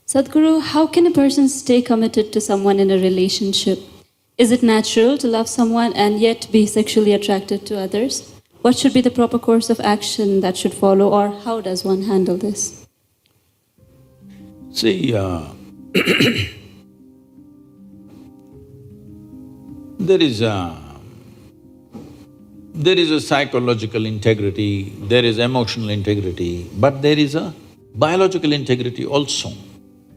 Sadhguru, how can a person stay committed to someone in a relationship? Is it natural to love someone and yet be sexually attracted to others? What should be the proper course of action that should follow, or how does one handle this? See, there is a psychological integrity, there is emotional integrity, but there is a biological integrity also.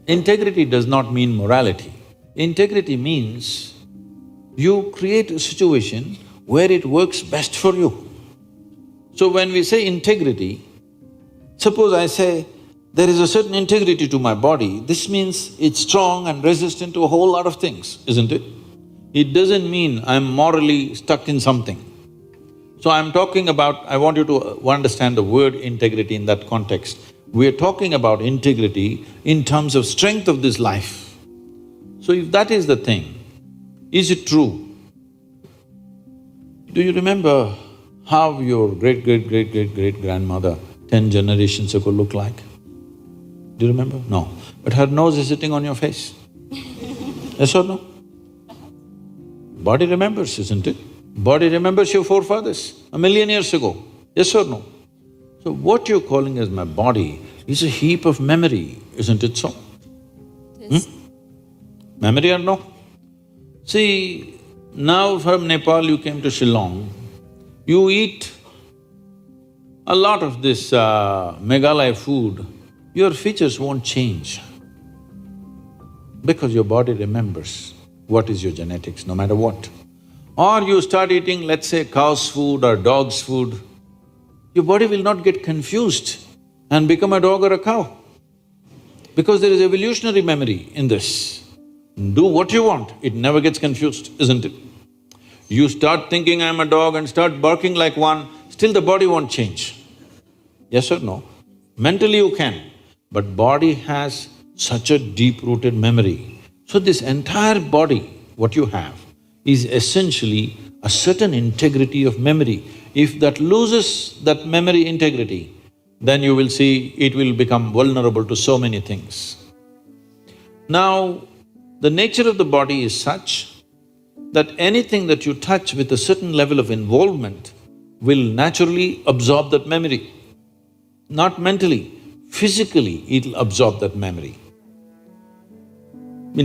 Integrity does not mean morality. Integrity means you create a situation where it works best for you. So when we say integrity, suppose I say, there is a certain integrity to my body, this means it's strong and resistant to a whole lot of things, isn't it? It doesn't mean I'm morally stuck in something. So I'm talking about… I want you to understand the word integrity in that context. We're talking about integrity in terms of strength of this life. So if that is the thing, is it true? Do you remember how your great-great-great-great-great-grandmother 10 generations ago looked like? Do you remember? No. But her nose is sitting on your face. Yes or no? Body remembers, isn't it? Body remembers your forefathers 1,000,000 years ago. Yes or no? So what you're calling as my body is a heap of memory, isn't it so? Yes. Memory or no? See, now from Nepal you came to Shillong, you eat a lot of this Meghalaya food, your features won't change because your body remembers what is your genetics, no matter what. Or you start eating, let's say, cow's food or dog's food, your body will not get confused and become a dog or a cow because there is evolutionary memory in this. Do what you want, it never gets confused, isn't it? You start thinking I'm a dog and start barking like one, still the body won't change. Yes or no? Mentally you can, but body has such a deep-rooted memory. So this entire body, what you have, is essentially a certain integrity of memory. If that loses that memory integrity, then you will see it will become vulnerable to so many things. Now, the nature of the body is such that anything that you touch with a certain level of involvement will naturally absorb that memory. Not mentally, physically it'll absorb that memory.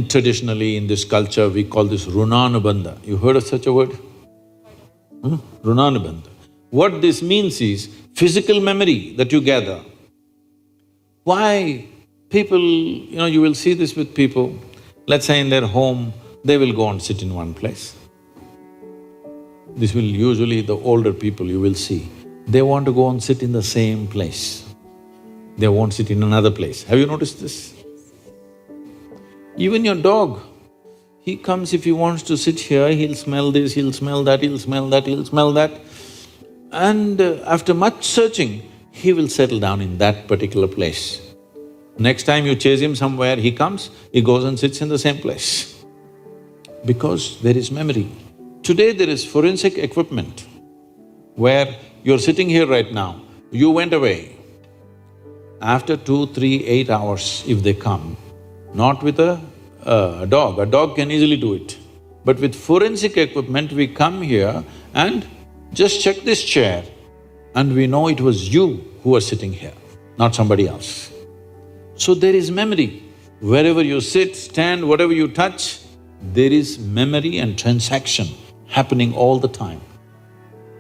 Traditionally in this culture, we call this runanubandha. You heard of such a word? Runanubandha. What this means is physical memory that you gather. Why people… you will see this with people, let's say in their home, they will go and sit in one place. This will usually the older people you will see, they want to go and sit in the same place. They won't sit in another place. Have you noticed this? Even your dog, he comes, if he wants to sit here, he'll smell this, he'll smell that, he'll smell that, he'll smell that. And after much searching, he will settle down in that particular place. Next time you chase him somewhere, he comes, he goes and sits in the same place. Because there is memory. Today there is forensic equipment where you're sitting here right now, you went away. After 2, 3, 8 hours, if they come, not with a dog can easily do it. But with forensic equipment, we come here and just check this chair and we know it was you who was sitting here, not somebody else. So there is memory. Wherever you sit, stand, whatever you touch, there is memory and transaction happening all the time.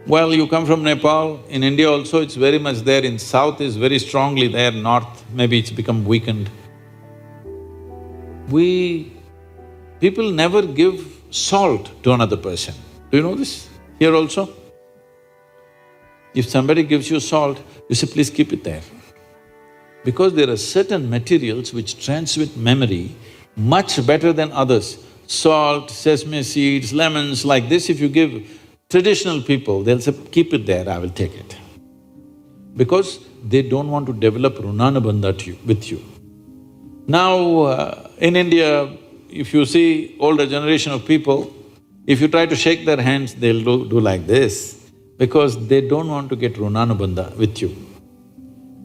Well, you come from Nepal, in India also it's very much there, in south is very strongly there, north maybe it's become weakened. People never give salt to another person. Do you know this? Here also? If somebody gives you salt, you say, please keep it there. Because there are certain materials which transmit memory much better than others. Salt, sesame seeds, lemons, like this if you give traditional people, they'll say, keep it there, I will take it. Because they don't want to develop runanubandha with you. Now, in India, if you see older generation of people, if you try to shake their hands, they'll do like this, because they don't want to get runanubandha with you.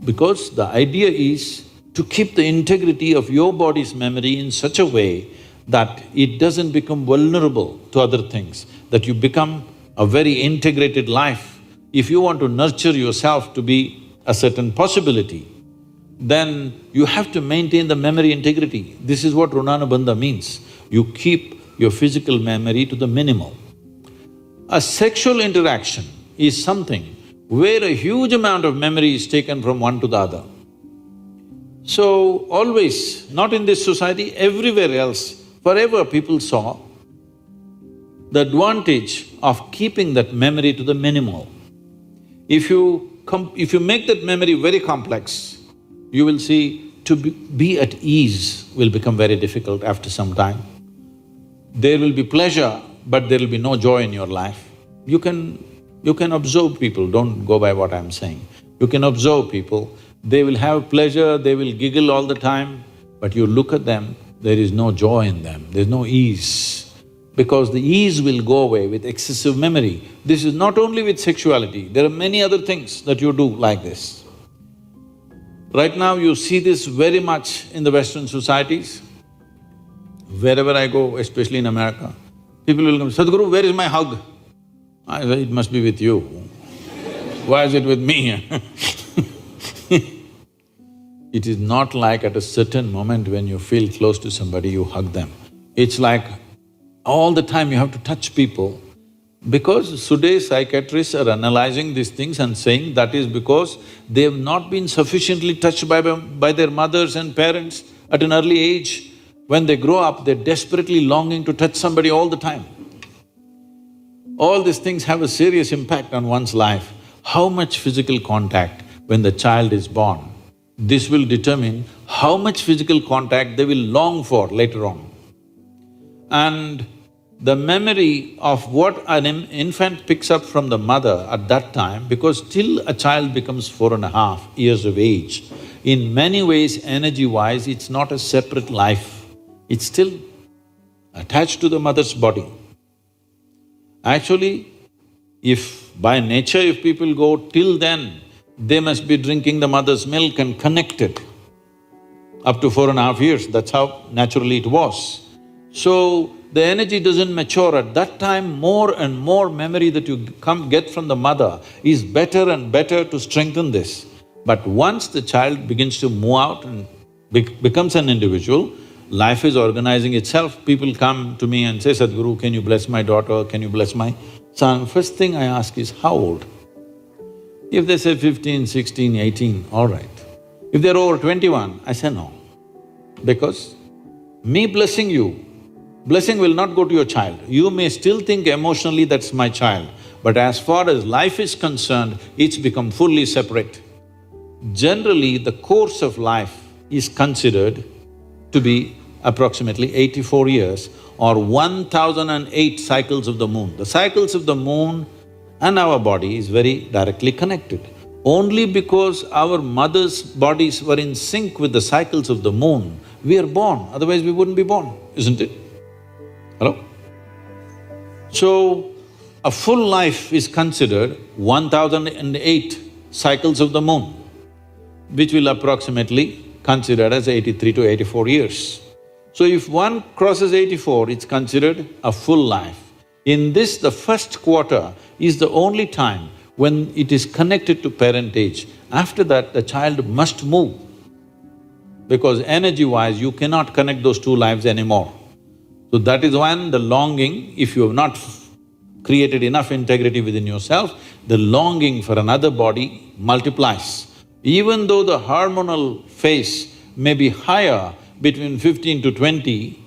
Because the idea is, to keep the integrity of your body's memory in such a way that it doesn't become vulnerable to other things, that you become a very integrated life. If you want to nurture yourself to be a certain possibility, then you have to maintain the memory integrity. This is what Runanubandha means. You keep your physical memory to the minimal. A sexual interaction is something where a huge amount of memory is taken from one to the other. So always, not in this society, everywhere else, forever people saw the advantage of keeping that memory to the minimal. If you make that memory very complex, you will see to be at ease will become very difficult after some time. There will be pleasure, but there will be no joy in your life. You can observe people, don't go by what I'm saying. You can observe people, they will have pleasure, they will giggle all the time, but you look at them, there is no joy in them, there's no ease. Because the ease will go away with excessive memory. This is not only with sexuality, there are many other things that you do like this. Right now you see this very much in the Western societies. Wherever I go, especially in America, people will come, Sadhguru, where is my hug? I say, it must be with you. Why is it with me? It is not like at a certain moment when you feel close to somebody, you hug them. It's like all the time you have to touch people. Because today's psychiatrists are analyzing these things and saying that is because they have not been sufficiently touched by their mothers and parents at an early age. When they grow up, they're desperately longing to touch somebody all the time. All these things have a serious impact on one's life. How much physical contact when the child is born, this will determine how much physical contact they will long for later on. And the memory of what an infant picks up from the mother at that time, because till a child becomes 4.5 years of age, in many ways, energy-wise, it's not a separate life, it's still attached to the mother's body. Actually, if by nature if people go till then, they must be drinking the mother's milk and connected up to 4.5 years, that's how naturally it was. So, the energy doesn't mature at that time, more and more memory that you get from the mother is better and better to strengthen this. But once the child begins to move out and becomes an individual, life is organizing itself. People come to me and say, Sadhguru, can you bless my daughter, can you bless my son? First thing I ask is, how old? If they say 15, 16, 18, all right. If they're over 21, I say no. Because me blessing you, blessing will not go to your child. You may still think emotionally that's my child, but as far as life is concerned, it's become fully separate. Generally, the course of life is considered to be approximately 84 years or 1008 cycles of the moon. The cycles of the moon and our body is very directly connected. Only because our mother's bodies were in sync with the cycles of the moon, we are born, otherwise we wouldn't be born, isn't it? Hello? So, a full life is considered 1008 cycles of the moon, which will approximately considered as 83 to 84 years. So if one crosses 84, it's considered a full life. In this, the first quarter is the only time when it is connected to parentage. After that, the child must move, because energy-wise, you cannot connect those two lives anymore. So that is when the longing, if you have not created enough integrity within yourself, the longing for another body multiplies. Even though the hormonal phase may be higher between 15 to 20,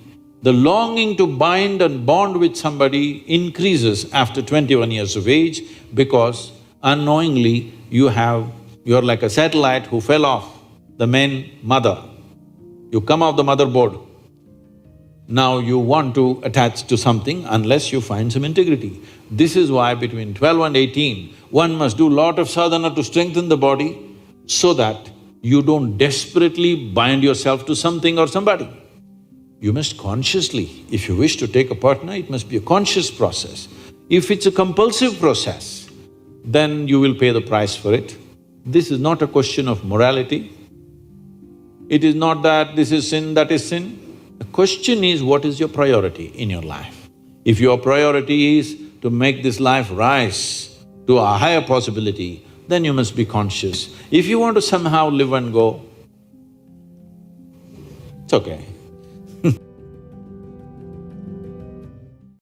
the longing to bind and bond with somebody increases after 21 years of age, because unknowingly you're like a satellite who fell off the main mother. You come off the motherboard. Now you want to attach to something unless you find some integrity. This is why between 12 and 18, one must do lot of sadhana to strengthen the body so that you don't desperately bind yourself to something or somebody. You must consciously, if you wish to take a partner, it must be a conscious process. If it's a compulsive process, then you will pay the price for it. This is not a question of morality. It is not that this is sin, that is sin. The question is, what is your priority in your life? If your priority is to make this life rise to a higher possibility, then you must be conscious. If you want to somehow live and go, it's okay.